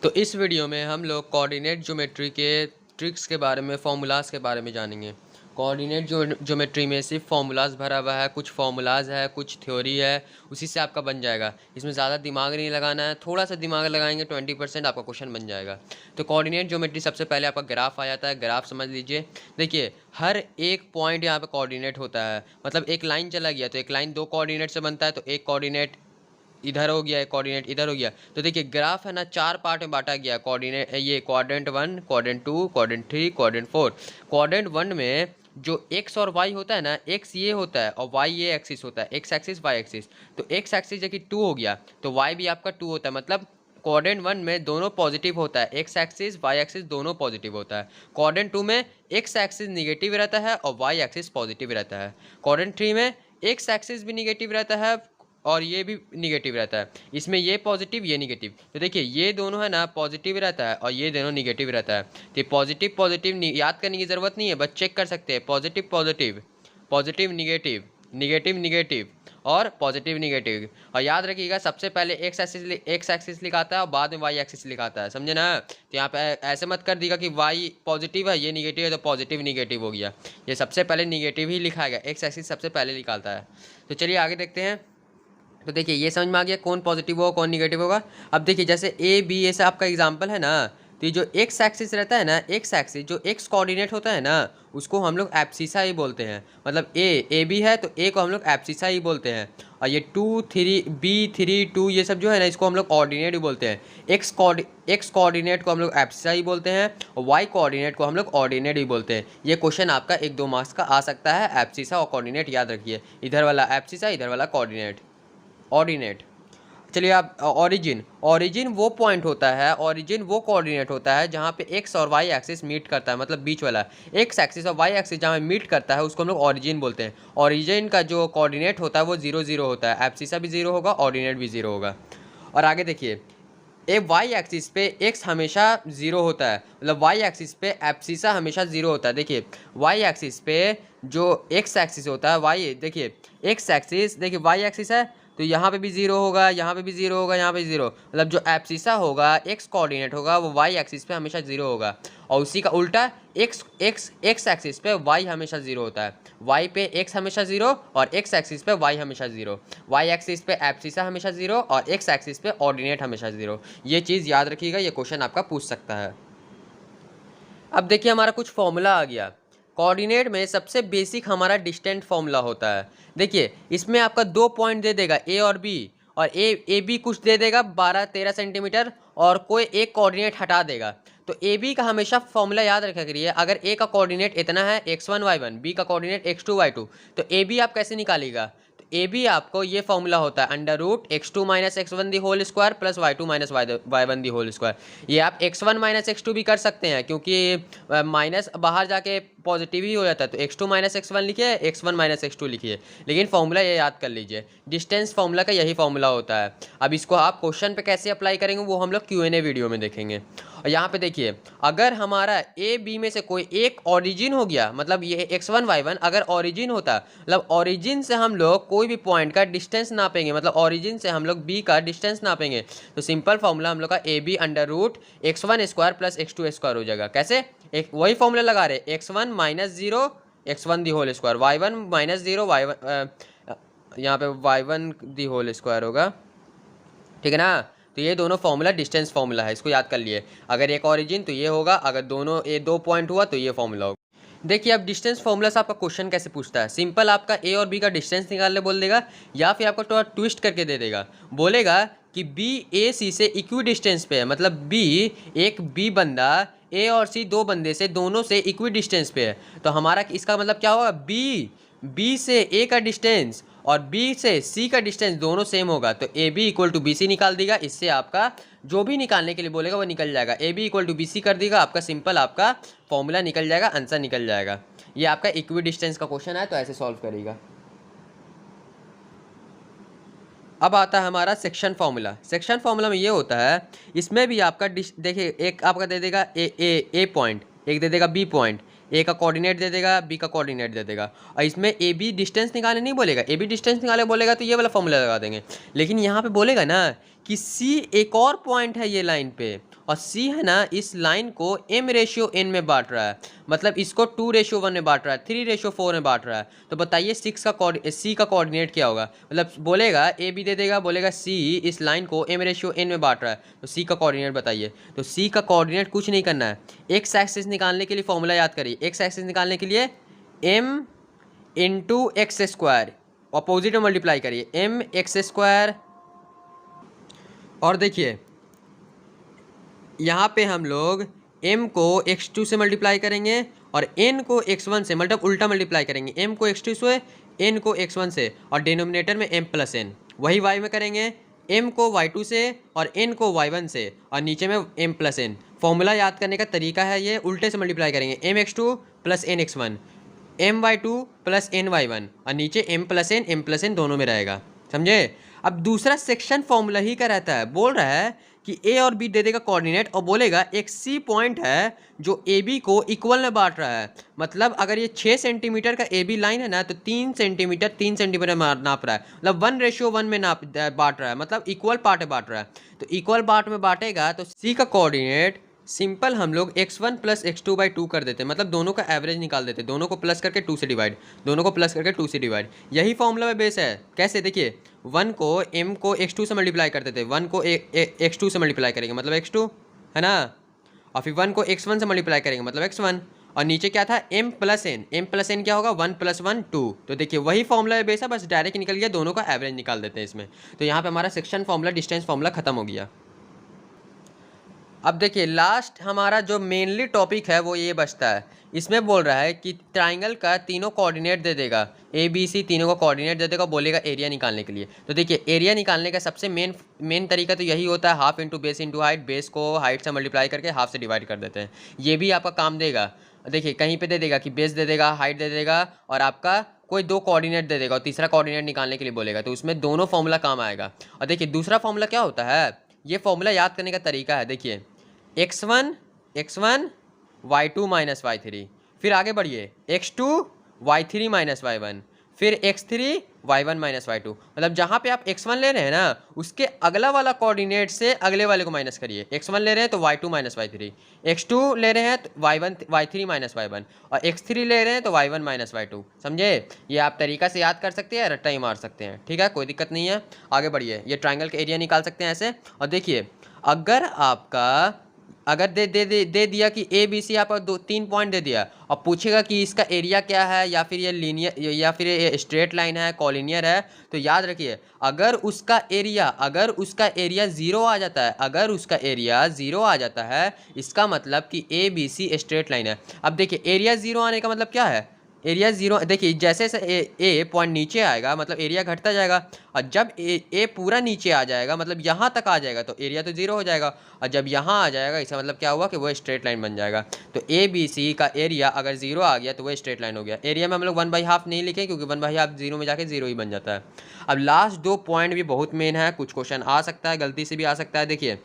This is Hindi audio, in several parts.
तो इस वीडियो में हम लोग कोऑर्डिनेट ज्योमेट्री के ट्रिक्स के बारे में, फॉर्मूलाज के बारे में जानेंगे। कोऑर्डिनेट ज्योमेट्री में सिर्फ फॉर्मूलाज भरा हुआ है, कुछ फॉर्मूलाज है, कुछ थ्योरी है, उसी से आपका बन जाएगा। इसमें ज़्यादा दिमाग नहीं लगाना है, थोड़ा सा दिमाग लगाएंगे 20% आपका क्वेश्चन बन जाएगा। तो कोऑर्डिनेट ज्योमेट्री सबसे पहले आपका ग्राफ आ जाता है। ग्राफ समझ लीजिए, देखिए हर एक पॉइंट यहाँ पे कोऑर्डिनेट होता है। मतलब एक लाइन चला गया तो एक लाइन दो कोऑर्डिनेट से बनता है, तो एक कोऑर्डिनेट इधर हो गया, एक कोऑर्डिनेट इधर हो गया। तो देखिए ग्राफ है ना, चार पार्ट में बांटा गया कोऑर्डिनेट, ये quadrant 1, quadrant 2, quadrant 3, quadrant 4। Quadrant 1 में जो एक्स और वाई होता है ना, एक्स ये होता है और वाई ये एक्सिस होता है, एक्स एक्सिस वाई एक्सिस। तो एक्स एक्सिस जबकि 2 हो गया तो वाई भी आपका 2 होता है। मतलब क्वाड्रेंट 1 में दोनों पॉजिटिव होता है, एक्स एक्सिस वाई एक्सिस दोनों पॉजिटिव होता है। क्वाड्रेंट 2 में एक्स एक्सिस निगेटिव रहता है और वाई एक्सिस पॉजिटिव रहता है। क्वाड्रेंट 3 में एक्स एक्सिस भी निगेटिव रहता है और ये भी निगेटिव रहता है। इसमें ये पॉजिटिव ये निगेटिव, तो देखिए ये दोनों है ना पॉजिटिव रहता है और ये दोनों निगेटिव रहता है। तो पॉजिटिव पॉजिटिव याद करने की ज़रूरत नहीं है, बस चेक कर सकते हैं। Positive positive, positive negative, negative negative और पॉजिटिव निगेटिव। और याद रखिएगा सबसे पहले एक्स एक्सिस लिखाता है और बाद में वाई एक्सिस लिखाता है, समझे ना। तो यहाँ पे ऐसे मत कर दिएगा कि वाई पॉजिटिव है ये निगेटिव है तो पॉजिटिव निगेटिव हो गया। ये सबसे पहले निगेटिव ही लिखा गया, एक्स एक्सिस सबसे पहले निकालता है। तो चलिए आगे देखते हैं। तो देखिए ये समझ में आ गया कौन पॉजिटिव होगा कौन निगेटिव होगा। अब देखिए जैसे ए बी ऐसा आपका एग्जांपल है ना, तो ये जो एक्स एक्सिस रहता है ना, एक्स एक्सिस जो एक्स कोऑर्डिनेट होता है ना, उसको हम लोग एब्सिसा ही बोलते हैं। मतलब ए बी है तो ए को हम लोग एब्सिसा ही बोलते हैं। और ये 2 3 बी 3 2 ये सब जो है ना, इसको हम लोग ऑर्डिनेट ही बोलते हैं। एक्स कोऑर्डिनेट को हम लोग एब्सिसा ही बोलते हैं और वाई कोऑर्डिनेट को हम लोग ऑर्डिनेट ही बोलते हैं। ये क्वेश्चन आपका 1-2 मार्क्स का आ सकता है। एब्सिसा और कोऑर्डिनेट याद रखिए, इधर वाला एब्सिसा इधर वाला कोऑर्डिनेट, ऑर्डिनेट। चलिए आप ओरिजिन वो पॉइंट होता है, ओरिजिन वो कोऑर्डिनेट होता है जहाँ पे एक्स और वाई एक्सिस मीट करता है। मतलब बीच वाला एक्स एक्सिस और वाई एक्सिस जहाँ मीट करता है उसको हम लोग ओरिजिन बोलते हैं। ओरिजिन का जो कोऑर्डिनेट होता है वो 0 0 होता है, एब्सिसा भी 0 होगा, ऑर्डिनेट भी 0 होगा। और आगे देखिए वाई एक्सिस पे एक्स हमेशा 0 होता है, मतलब वाई एक्सिस पे एब्सिसा हमेशा 0 होता है। देखिए वाई एक्सिस पे जो एक्स एक्सिस होता है, वाई देखिए एक्स एक्सिस, देखिए वाई एक्सिस है तो यहाँ पे भी 0 होगा, यहाँ पे भी 0 होगा, यहाँ पे 0। मतलब जो एब्सिसा होगा एक्स कोऑर्डिनेट होगा वो वाई एक्सिस पे हमेशा 0 होगा। और उसी का उल्टा एक्स एक्सिस पे वाई हमेशा 0 होता है। वाई पे एक्स हमेशा 0 और एक्स एक्सिस पे वाई हमेशा 0। वाई एक्सिस पे एब्सिसा हमेशा 0 और एक्स एक्सिस पे ऑर्डिनेट हमेशा 0। ये चीज़ याद रखिएगा, ये क्वेश्चन आपका पूछ सकता है। अब देखिए हमारा कुछ फॉर्मूला आ गया। कोऑर्डिनेट में सबसे बेसिक हमारा डिस्टेंट फॉर्मूला होता है। देखिए इसमें आपका 2 पॉइंट दे देगा ए और बी, और ए बी कुछ दे देगा 12-13 सेंटीमीटर, और कोई एक कोऑर्डिनेट हटा देगा। तो ए बी का हमेशा फॉर्मूला याद रखा करिए। अगर ए का कोऑर्डिनेट इतना है x1 y1, बी का कोऑर्डिनेट x2 y2, तो ए बी आप कैसे निकालिएगा। तो ए बी आपको ये फॉर्मूला होता है √x2 - x1 the whole square plus y2 - y1 the whole square. ये आप x1 - x2 भी कर सकते हैं, क्योंकि माइनस बाहर जाके पॉजिटिव ही हो जाता है। तो x2 - x1 लिखिए, x1 - x2 लिखिए, लेकिन फॉर्मूला ये याद कर लीजिए। डिस्टेंस फॉर्मूला का यही फॉर्मूला होता है। अब इसको आप क्वेश्चन पे कैसे अप्लाई करेंगे वो हम लोग Q&A वीडियो में देखेंगे। और यहाँ पे देखिए अगर हमारा ए बी में से कोई एक ऑरिजिन हो गया, मतलब ये x1 y1 अगर ऑरिजिन होता, मतलब ऑरिजिन से हम लोग कोई भी पॉइंट का डिस्टेंस नापेंगे, मतलब ऑरिजिन से हम लोग बी का डिस्टेंस नापेंगे, तो सिंपल फॉर्मूला हम लोग का A B √x1² plus x2² हो जाएगा। कैसे, एक वही फॉर्मूला लगा रहे, x1 - 0 x1 the whole square, y1 - 0 y1 यहाँ पे y1 दी होल स्क्वायर होगा, ठीक है ना। तो ये दोनों फॉर्मूला डिस्टेंस फॉर्मूला है, इसको याद कर लिए। अगर एक ऑरिजिन तो ये होगा, अगर दोनों ये 2 पॉइंट हुआ तो ये फॉर्मूला होगा। देखिए अब डिस्टेंस फॉर्मूला से आपका क्वेश्चन कैसे पूछता है। सिंपल आपका ए और बी का डिस्टेंस निकालने बोल देगा, या फिर आपका थोड़ा ट्विस्ट करके दे देगा। बोलेगा कि बी ए सी से इक्वी डिस्टेंस पे है, मतलब बी बंदा ए और सी 2 बंदे से दोनों से इक्वी डिस्टेंस पे है। तो हमारा इसका मतलब क्या होगा, बी से ए का डिस्टेंस और बी से सी का डिस्टेंस दोनों सेम होगा, तो A B equal to B C निकाल देगा। इससे आपका जो भी निकालने के लिए बोलेगा वो निकल जाएगा। A B equal to B C कर देगा, आपका सिंपल आपका फॉर्मूला निकल जाएगा, आंसर निकल जाएगा। ये आपका इक्वी डिस्टेंस का क्वेश्चन है, तो ऐसे सॉल्व करेगा। अब आता है हमारा सेक्शन फार्मूला। सेक्शन फार्मूला में ये होता है, इसमें भी आपका देखिए एक आपका दे देगा ए पॉइंट, एक दे देगा बी पॉइंट, ए का कोऑर्डिनेट दे देगा, बी का कोऑर्डिनेट दे देगा। और इसमें ए बी डिस्टेंस निकालने नहीं बोलेगा, ए बी डिस्टेंस निकाले बोलेगा तो ये वाला फॉर्मूला लगा देंगे। लेकिन यहाँ पे बोलेगा ना कि सी एक और पॉइंट है ये लाइन पे, और सी है ना इस लाइन को m/n में बांट रहा है, मतलब इसको 2/1 में बांट रहा है, 3/4 में बांट रहा है। तो बताइए सी का कोऑर्डिनेट क्या होगा? मतलब बोलेगा ए बी दे देगा, बोलेगा सी इस लाइन को m/n में बांट रहा है, तो सी का कोऑर्डिनेट बताइए। तो सी का कोऑर्डिनेट कुछ नहीं करना है, एक्स एक्सिस निकालने के लिए फॉर्मूला याद करिए। एक्स एक्सिस निकालने के लिए m into x square, opposite में मल्टीप्लाई करिए, mx²। और देखिए यहाँ पे हम लोग m को x2 से मल्टीप्लाई करेंगे और n को x1 से, मतलब उल्टा मल्टीप्लाई करेंगे, m को x2 से, n को x1 से, और डिनोमिनेटर में m प्लस n। वही y में करेंगे, m को y2 से और n को y1 से, और नीचे में m प्लस n। फॉर्मूला याद करने का तरीका है ये, उल्टे से मल्टीप्लाई करेंगे, mx2 plus nx1, my2 plus ny1, और नीचे m प्लस n दोनों में रहेगा, समझे? अब दूसरा सेक्शन फॉर्मूला ही का रहता है, बोल रहा है कि ए और बी दे देगा कोऑर्डिनेट और बोलेगा एक सी पॉइंट है जो ए बी को इक्वल में बांट रहा है। मतलब अगर ये 6 सेंटीमीटर का ए बी लाइन है ना, तो 3 सेंटीमीटर नाप रहा है, मतलब 1/1 में बांट रहा है, मतलब इक्वल पार्ट में बांट रहा है। तो इक्वल पार्ट में बांटेगा तो सी का कोऑर्डिनेट सिंपल हम लोग x1 प्लस x2/2 कर देते हैं, मतलब दोनों का एवरेज निकाल देते हैं, दोनों को प्लस करके 2 से डिवाइड, दोनों को प्लस करके 2 से डिवाइड। यही फॉर्मूला में बेस है। कैसे? देखिए 1 को m को x2 से मल्टीप्लाई करते थे, 1 को x2 से मल्टीप्लाई करेंगे मतलब x2 है ना, और फिर 1 को x1 से मल्टीप्लाई करेंगे मतलब x1, और नीचे क्या था m प्लस n क्या होगा 1 + 1 2। तो देखिए वही फॉर्मूला है बेस है, बस डायरेक्ट निकल गया, दोनों का एवरेज निकाल देते हैं इसमें। तो यहाँ पे हमारा सेक्शन फॉर्मूला, डिस्टेंस फॉर्मूला खत्म हो गया। अब देखिए लास्ट हमारा जो मेनली टॉपिक है वो ये बचता है। इसमें बोल रहा है कि ट्राइंगल का तीनों कोऑर्डिनेट दे देगा, ए बी सी तीनों को कोऑर्डिनेट दे देगा, बोलेगा एरिया निकालने के लिए। तो देखिए एरिया निकालने का सबसे मेन तरीका तो यही होता है, half into base into height, base को हाइट से मल्टीप्लाई करके हाफ से डिवाइड कर देते हैं। ये भी आपका काम देगा। देखिए कहीं पे दे देगा कि बेस दे देगा, हाइट दे देगा, और आपका कोई 2 कोऑर्डिनेट दे देगा और तीसरा कोऑर्डिनेट निकालने के लिए बोलेगा, तो उसमें दोनों फॉर्मूला काम आएगा। और देखिए दूसरा फॉर्मूला क्या होता है, ये फॉर्मूला याद करने का तरीका है। देखिए x1 y2 माइनस y3, फिर आगे बढ़िए x2 y3 माइनस y1, फिर x3 y1 माइनस y2। मतलब जहाँ पे आप x1 ले रहे हैं ना, उसके अगला वाला कोऑर्डिनेट से अगले वाले को माइनस करिए। x1 ले रहे हैं तो y2 माइनस y3, x2 ले रहे हैं तो y3 माइनस y1, और x3 ले रहे हैं तो y1 माइनस y2। समझे? ये आप तरीका से याद कर सकते हैं, रट्टा ही मार सकते हैं, ठीक है, कोई दिक्कत नहीं है। आगे बढ़िए, ये ट्राइंगल का एरिया निकाल सकते हैं ऐसे। और देखिए अगर दे दिया कि ए बी सी, आपको 2-3 पॉइंट दे दिया और पूछेगा कि इसका एरिया क्या है, या फिर ये लीनियर, या फिर ये स्ट्रेट लाइन है, कॉलिनियर है, तो याद रखिए अगर उसका एरिया 0 आ जाता है, अगर उसका एरिया 0 आ जाता है, इसका मतलब कि A B C straight line है। अब देखिए एरिया 0 आने का मतलब क्या है, एरिया 0, देखिए जैसे ए पॉइंट नीचे आएगा मतलब एरिया घटता जाएगा, और जब ए पूरा नीचे आ जाएगा मतलब यहाँ तक आ जाएगा तो एरिया तो 0 हो जाएगा, और जब यहाँ आ जाएगा इसका मतलब क्या हुआ कि वो स्ट्रेट लाइन बन जाएगा। तो ए बी सी का एरिया अगर 0 आ गया तो वो स्ट्रेट लाइन हो गया। एरिया में हम लोग 1/2 नहीं लिखें, क्योंकि 1/2 0 में जाके 0 ही बन जाता है। अब लास्ट 2 पॉइंट भी बहुत मेन है, कुछ क्वेश्चन आ सकता है, गलती से भी आ सकता है। देखिए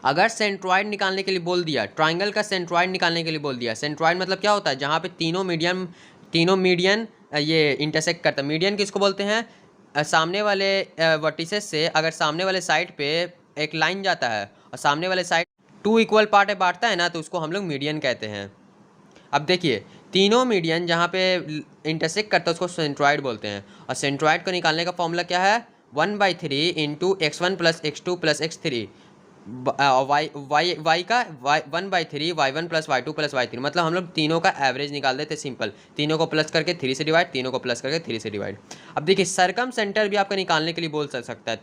अगर सेंट्रॉइड निकालने के लिए बोल दिया, ट्राइंगल का सेंट्रॉइड निकालने के लिए बोल दिया, सेंट्रॉइड मतलब क्या होता है, जहाँ पे तीनों मीडियन ये इंटरसेक्ट करता है। मीडियन किसको बोलते हैं, सामने वाले वर्टिसेस से अगर सामने वाले साइड पे एक लाइन जाता है और सामने वाले साइड 2 इक्वल पार्ट में बांटता है ना, तो उसको हम लोग मीडियन कहते हैं। अब देखिए तीनों मीडियन जहाँ पे इंटरसेक्ट करता है उसको सेंट्रॉइड बोलते हैं, और सेंट्रॉइड को निकालने का फॉर्मूला क्या है, 1/3 into x1 plus x2 plus x3, Y का 1/3 y1 plus y2 plus y3, मतलब हम लोग तीनों का एवरेज निकाल देते सिंपल, तीनों को प्लस करके 3 से डिवाइड, तीनों को प्लस करके 3 से डिवाइड। अब देखिए सरकम सेंटर भी आपका निकालने के लिए बोल सकता है।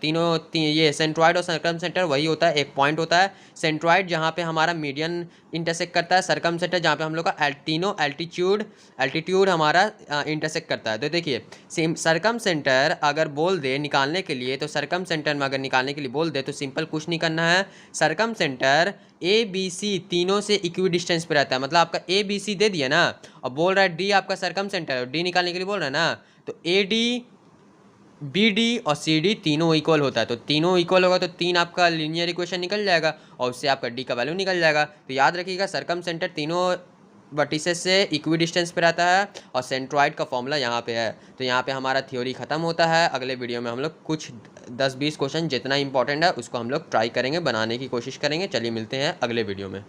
ये सेंट्रॉइड और सरकम सेंटर वही होता है, एक पॉइंट होता है सेंट्रॉइड जहाँ पे हमारा मीडियन इंटरसेक्ट करता है, सरकम सेंटर जहाँ पे हम लोग का तीनों एल्टीट्यूड हमारा इंटरसेक्ट करता है। तो देखिए सरकम सेंटर अगर बोल दे निकालने के लिए, तो सरकम सेंटर में अगर निकालने के लिए बोल दे तो सिंपल कुछ नहीं करना है, सरकम सेंटर ए बी सी तीनों से इक्वी डिस्टेंस पे रहता है। मतलब आपका ए बी सी दे दिया ना, और बोल रहा है डी आपका सरकम सेंटर है, डी निकालने के लिए बोल रहा है ना, तो ए डी बी डी और सी डी तीनों इक्वल होता है। तो तीनों इक्वल होगा तो 3 आपका लीनियर इक्वेशन निकल जाएगा और उससे आपका डी का वैल्यू निकल जाएगा। तो याद रखिएगा सरकम सेंटर तीनों वर्टिसेस से इक्वी डिस्टेंस पे रहता है और सेंट्रॉइड का फॉर्मूला यहाँ पे है। तो यहाँ पे हमारा थ्योरी ख़त्म होता है। अगले वीडियो में हम लोग कुछ 10-20 क्वेश्चन जितना इंपॉर्टेंट है उसको हम लोग ट्राई करेंगे, बनाने की कोशिश करेंगे। चलिए मिलते हैं अगले वीडियो में।